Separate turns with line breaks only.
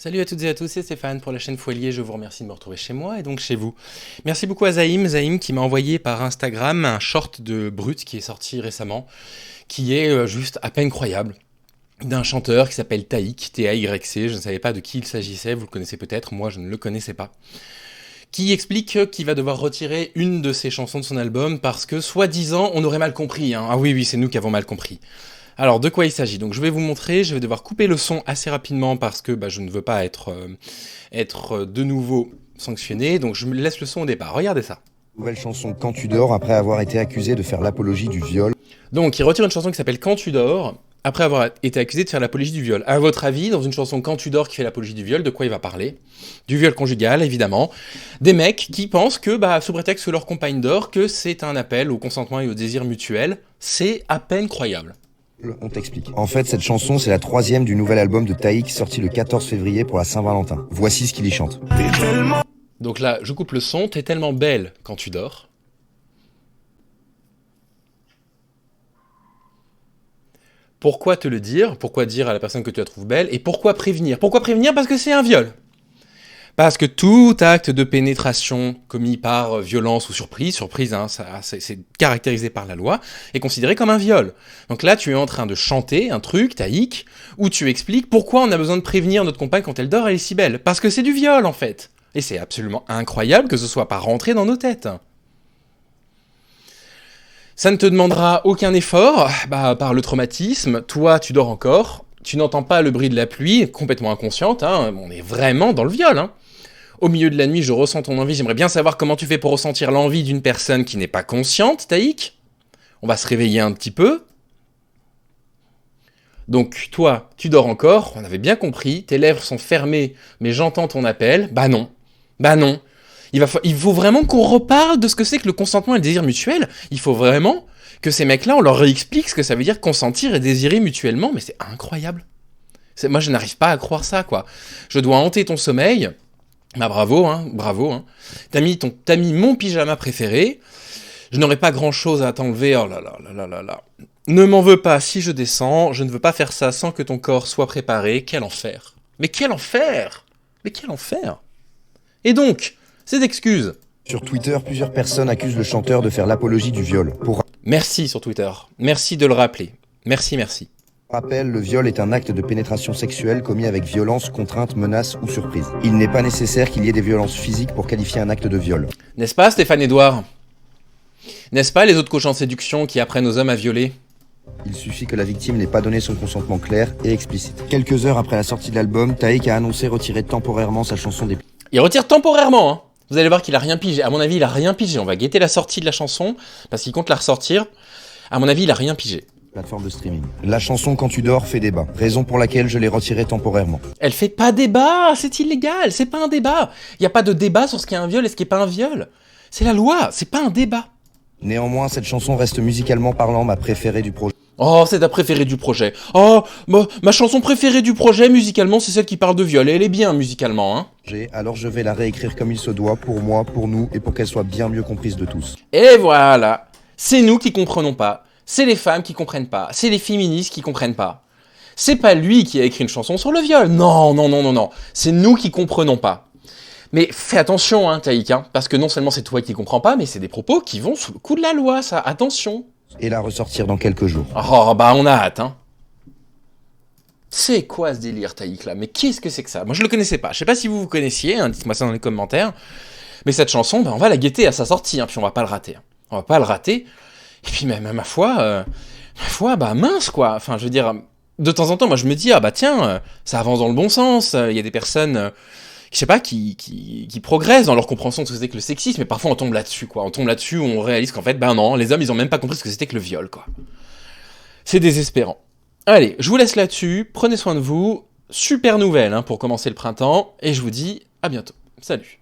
Salut à toutes et à tous, c'est Stéphane pour la chaîne Foilier, je vous remercie de me retrouver chez moi et donc chez vous. Merci beaucoup à Zahim qui m'a envoyé par Instagram un short de Brut qui est sorti récemment, qui est juste à peine croyable, d'un chanteur qui s'appelle Taïk, T-A-Y-C, je ne savais pas de qui il s'agissait, vous le connaissez peut-être, moi je ne le connaissais pas, qui explique qu'il va devoir retirer une de ses chansons de son album parce que, soi-disant, on aurait mal compris, hein. Ah oui, c'est nous qui avons mal compris. Alors, de quoi il s'agit? Donc, je vais vous montrer, je vais devoir couper le son assez rapidement parce que je ne veux pas être de nouveau sanctionné, donc je me laisse le son au départ. Regardez ça.
Nouvelle chanson Quand tu dors après avoir été accusé de faire l'apologie du viol.
Donc, il retire une chanson qui s'appelle Quand tu dors, après avoir été accusé de faire l'apologie du viol. À votre avis, dans une chanson Quand tu dors qui fait l'apologie du viol, de quoi il va parler? Du viol conjugal, évidemment. Des mecs qui pensent que, sous prétexte que leur compagne dort, que c'est un appel au consentement et au désir mutuel. C'est à peine croyable.
On t'explique. En fait, cette chanson, c'est la troisième du nouvel album de Taïk, sorti le 14 février pour la Saint-Valentin. Voici ce qu'il y chante.
Donc là, je coupe le son. T'es tellement belle quand tu dors. Pourquoi te le dire? Pourquoi dire à la personne que tu la trouves belle? Et pourquoi prévenir? Pourquoi prévenir? Parce que c'est un viol. Parce que tout acte de pénétration commis par violence ou surprise, hein, c'est caractérisé par la loi, est considéré comme un viol. Donc là, tu es en train de chanter un truc, Taïk, où tu expliques pourquoi on a besoin de prévenir notre compagne quand elle dort, elle est si belle. Parce que c'est du viol, en fait. Et c'est absolument incroyable que ce soit pas rentré dans nos têtes. Ça ne te demandera aucun effort, par le traumatisme, toi, tu dors encore, tu n'entends pas le bruit de la pluie, complètement inconsciente, hein, on est vraiment dans le viol, hein. Au milieu de la nuit, je ressens ton envie. J'aimerais bien savoir comment tu fais pour ressentir l'envie d'une personne qui n'est pas consciente, Taïk. On va se réveiller un petit peu. Donc, toi, tu dors encore. On avait bien compris. Tes lèvres sont fermées, mais j'entends ton appel. Bah non. Il faut vraiment qu'on reparle de ce que c'est que le consentement et le désir mutuel. Il faut vraiment que ces mecs-là, on leur réexplique ce que ça veut dire consentir et désirer mutuellement. Mais c'est incroyable. Moi, je n'arrive pas à croire ça, quoi. Je dois hanter ton sommeil. Bravo, hein. T'as mis mon pyjama préféré. Je n'aurais pas grand chose à t'enlever. Oh là là là là là là. Ne m'en veux pas si je descends. Je ne veux pas faire ça sans que ton corps soit préparé. Quel enfer. Mais quel enfer. Et donc, ces excuses.
Sur Twitter, plusieurs personnes accusent le chanteur de faire l'apologie du viol. Pour
Merci sur Twitter. Merci de le rappeler. Merci.
rappel, le viol est un acte de pénétration sexuelle commis avec violence, contrainte, menace ou surprise. Il n'est pas nécessaire qu'il y ait des violences physiques pour qualifier un acte de viol.
N'est-ce pas, Stéphane Edouard? N'est-ce pas les autres coachs en séduction qui apprennent aux hommes à violer?
Il suffit que la victime n'ait pas donné son consentement clair et explicite. Quelques heures après la sortie de l'album, Taïk a annoncé retirer temporairement sa chanson des...
Il retire temporairement, hein. Vous allez voir qu'il a rien pigé. À mon avis, il a rien pigé. On va guetter la sortie de la chanson, parce qu'il compte la ressortir. À mon avis, il a rien pigé.
Plateforme de streaming. La chanson Quand tu dors fait débat, raison pour laquelle je l'ai retirée temporairement.
Elle fait pas débat, c'est illégal, c'est pas un débat. Il y a pas de débat sur ce qui est un viol et ce qui est pas un viol. C'est la loi, c'est pas un débat.
Néanmoins, cette chanson reste musicalement parlant ma préférée du projet.
Oh, c'est ta préférée du projet. Oh, ma chanson préférée du projet, musicalement, c'est celle qui parle de viol. Et elle est bien, musicalement, hein.
Alors je vais la réécrire comme il se doit, pour moi, pour nous, et pour qu'elle soit bien mieux comprise de tous.
Et voilà. C'est nous qui comprenons pas. C'est les femmes qui comprennent pas. C'est les féministes qui comprennent pas. C'est pas lui qui a écrit une chanson sur le viol. Non. C'est nous qui comprenons pas. Mais fais attention, hein, Taïk, hein, parce que non seulement c'est toi qui comprends pas, mais c'est des propos qui vont sous le coup de la loi, ça. Attention.
Et la ressortir dans quelques jours.
Oh, on a hâte, hein. C'est quoi ce délire, Taïk, là? Mais qu'est-ce que c'est que ça? Moi, je le connaissais pas. Je sais pas si vous connaissiez, hein, dites-moi ça dans les commentaires. Mais cette chanson, on va la guetter à sa sortie, hein, puis on va pas le rater. Hein. On va pas le rater. Et puis, même, ma foi, mince, quoi. Enfin, je veux dire, de temps en temps, moi, je me dis, tiens, ça avance dans le bon sens. Il y a des personnes, je sais pas, qui progressent dans leur compréhension de ce que c'était que le sexisme, mais parfois on tombe là-dessus, quoi. On tombe là-dessus où on réalise qu'en fait, non, les hommes, ils ont même pas compris ce que c'était que le viol, quoi. C'est désespérant. Allez, je vous laisse là-dessus, prenez soin de vous, super nouvelle, hein, pour commencer le printemps, et je vous dis à bientôt. Salut.